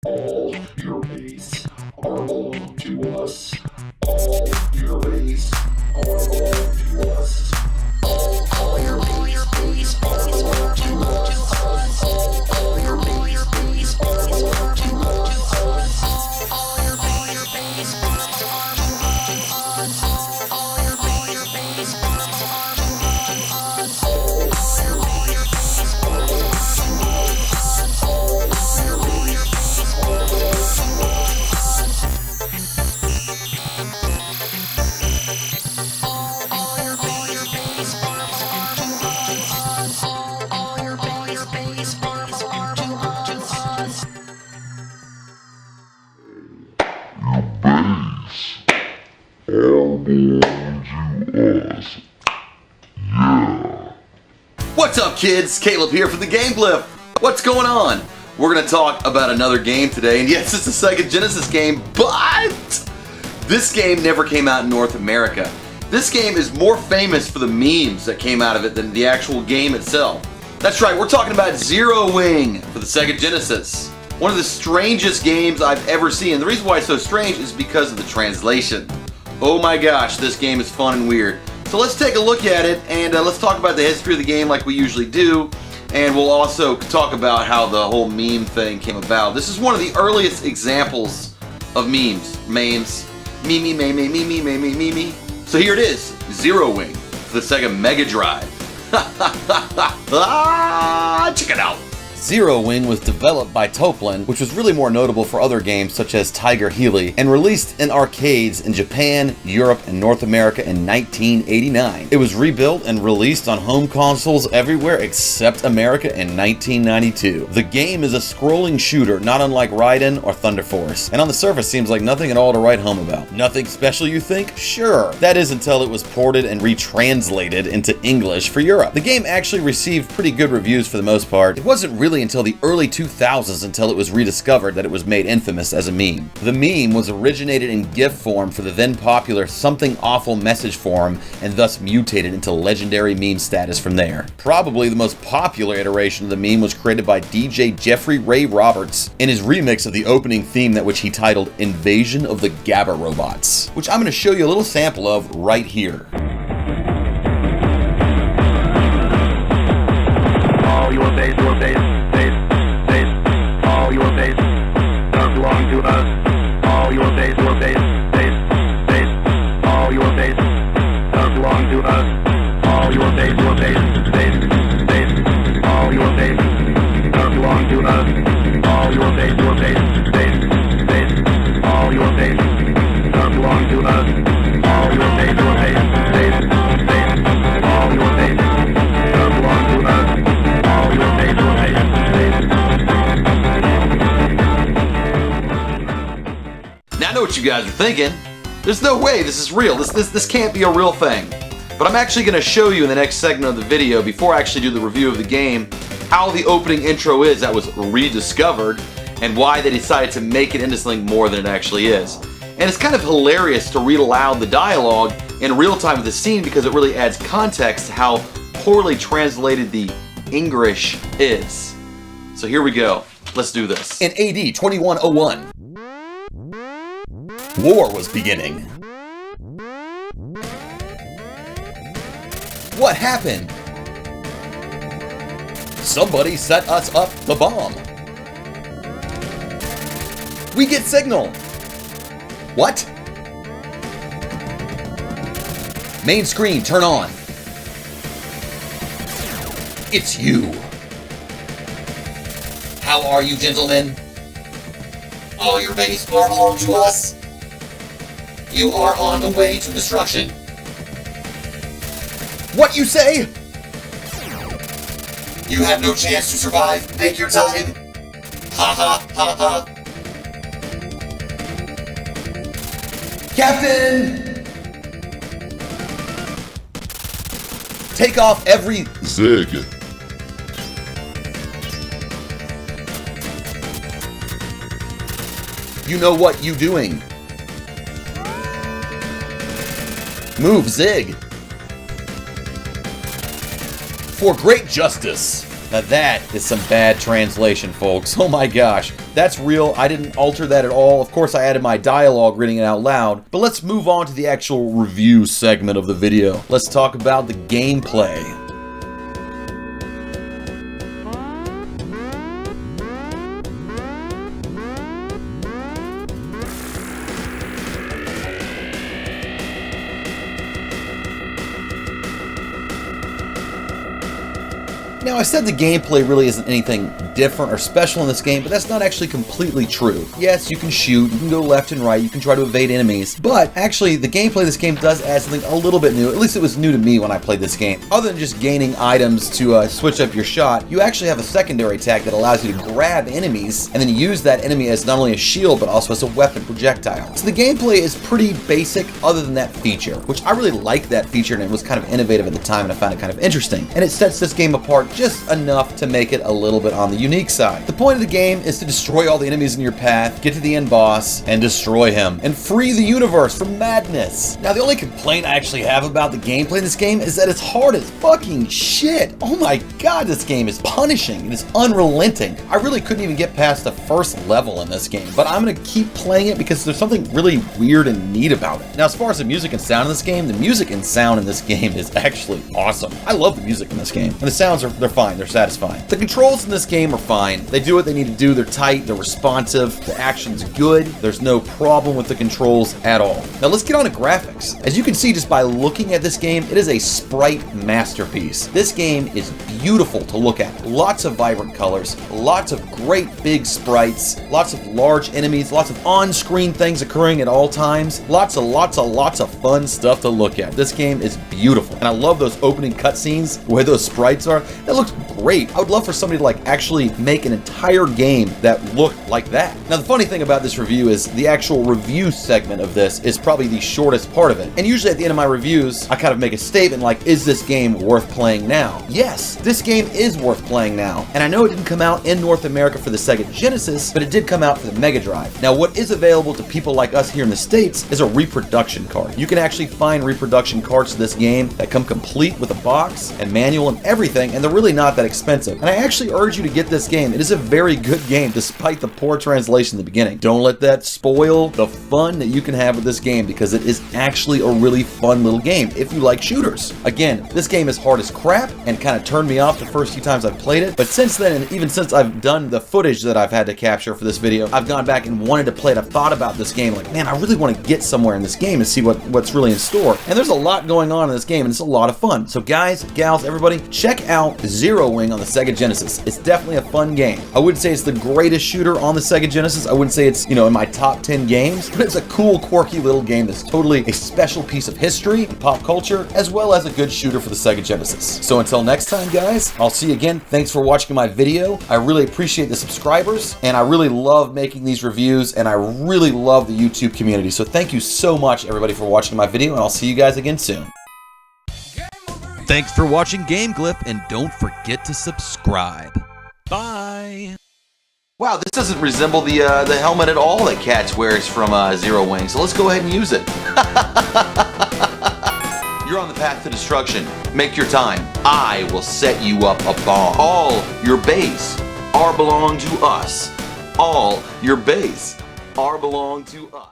All your base are belong to us. All your base are belong to us. All your base are belong to us. All your base are belong to us. All your base are belong to us. All your base are belong to us. All your base are belong to us. All your base are belong What's up, kids? Caleb here for the Game Glyph. What's going on? We're going to talk about another game today, and yes, it's a Sega Genesis game, but this game never came out in North America. This game is more famous for the memes that came out of it than the actual game itself. That's right, we're talking about Zero Wing for the Sega Genesis. One of the strangest games I've ever seen, and the reason why it's so strange is because of the translation. Oh my gosh, this game is fun and weird. So let's take a look at it, and let's talk about the history of the game like we usually do, and we'll also talk about how the whole meme thing came about. This is one of the earliest examples of memes. Meme. So here it is, Zero Wing for the Sega Mega Drive. Check it out. Zero Wing was developed by Toplin, which was really more notable for other games such as Tiger Healy, and released in arcades in Japan, Europe, and North America in 1989. It was rebuilt and released on home consoles everywhere except America in 1992. The game is a scrolling shooter, not unlike Raiden or Thunder Force, and on the surface seems like nothing at all to write home about. Nothing special, you think? Sure. That is until it was ported and retranslated into English for Europe. The game actually received pretty good reviews for the most part. It wasn't really until the early 2000s until it was rediscovered that it was made infamous as a meme. The meme was originated in GIF form for the then popular Something Awful message forum, and thus mutated into legendary meme status from there. Probably the most popular iteration of the meme was created by DJ Jeffrey Ray Roberts in his remix of the opening theme, that which he titled Invasion of the Gabba Robots, which I'm going to show you a little sample of right here. All your base, all your base, don't belong to us. All your base, all your base, don't belong to us. All your base, all your base, don't belong to us. All your base, all your base, don't belong to us. All your base, all your base, don't belong to us. All your base, Now I know what you guys are thinking. There's no way this is real. This can't be a real thing. But I'm actually going to show you in the next segment of the video, before I actually do the review of the game, how the opening intro is that was rediscovered, and why they decided to make it into something more than it actually is. And it's kind of hilarious to read aloud the dialogue in real time with the scene, because it really adds context to how poorly translated the English is. So here we go. Let's do this. In AD 2101, war was beginning. What happened? Somebody set us up the bomb. We get signal. What? Main screen, turn on. It's you. How are you, gentlemen? All your base are belong to us. You are on the way to destruction. What you say? You have no chance to survive. Take your time. Ha ha ha ha. Captain! Take off every Zig. You know what you doing. Move, Zig. For great justice. Now that is some bad translation, folks. Oh my gosh. That's real. I didn't alter that at all. Of course, I added my dialogue reading it out loud. But let's move on to the actual review segment of the video. Let's talk about the gameplay. Now, I said the gameplay really isn't anything different or special in this game, but that's not actually completely true. Yes, you can shoot, you can go left and right, you can try to evade enemies, but actually the gameplay of this game does add something a little bit new. At least it was new to me when I played this game. Other than just gaining items to switch up your shot, you actually have a secondary attack that allows you to grab enemies and then use that enemy as not only a shield, but also as a weapon projectile. So the gameplay is pretty basic other than that feature, which I really liked that feature, and it was kind of innovative at the time, and I found it kind of interesting. And it sets this game apart just enough to make it a little bit on the unique side. The point of the game is to destroy all the enemies in your path, get to the end boss, and destroy him, and free the universe from madness. Now, the only complaint I actually have about the gameplay in this game is that it's hard as fucking shit. Oh my god, this game is punishing. It is unrelenting. I really couldn't even get past the first level in this game, but I'm gonna keep playing it because there's something really weird and neat about it. Now, as far as the music and sound in this game, the music and sound in this game is actually awesome. I love the music in this game, and the sounds they're fine. They're satisfying. The controls in this game are fine. They do what they need to do. They're tight. They're responsive. The action's good. There's no problem with the controls at all. Now let's get on to graphics. As you can see just by looking at this game, it is a sprite masterpiece. This game is beautiful to look at. Lots of vibrant colors, lots of great big sprites, lots of large enemies, lots of on-screen things occurring at all times. Lots of fun stuff to look at. This game is beautiful. And I love those opening cutscenes where those sprites are. That looks great. I would love for somebody to like actually make an entire game that looked like that. Now, the funny thing about this review is the actual review segment of this is probably the shortest part of it. And usually at the end of my reviews, I kind of make a statement like, is this game worth playing now? Yes, this game is worth playing now. And I know it didn't come out in North America for the Sega Genesis, but it did come out for the Mega Drive. Now, what is available to people like us here in the States is a reproduction card. You can actually find reproduction cards to this game that come complete with a box and manual and everything, and they're really not that expensive. And I actually urge you to get this game. It is a very good game despite the poor translation in the beginning. Don't let that spoil the fun that you can have with this game, because it is actually a really fun little game if you like shooters. Again, this game is hard as crap and kind of turned me off the first few times I've played it, but since then, and even since I've done the footage that I've had to capture for this video, I've gone back and wanted to play it. I've thought about this game like, man, I really want to get somewhere in this game and see what's really in store. And there's a lot going on in this game, and it's a lot of fun. So guys, gals, everybody, check out Zero Wing on the Sega Genesis. It's definitely a fun game. I wouldn't say it's the greatest shooter on the Sega Genesis. I wouldn't say it's, in my top 10 games, but it's a cool, quirky little game that's totally a special piece of history and pop culture, as well as a good shooter for the Sega Genesis. So until next time, guys, I'll see you again. Thanks for watching my video. I really appreciate the subscribers, and I really love making these reviews, and I really love the YouTube community. So thank you so much, everybody, for watching my video, and I'll see you guys again soon. Thanks for watching Game Glyph, and don't forget to subscribe. Bye! Wow, this doesn't resemble the helmet at all that Cats wears from Zero Wing, so let's go ahead and use it. You're on the path to destruction. Make your time. I will set you up a bomb. All your base are belong to us. All your base are belong to us.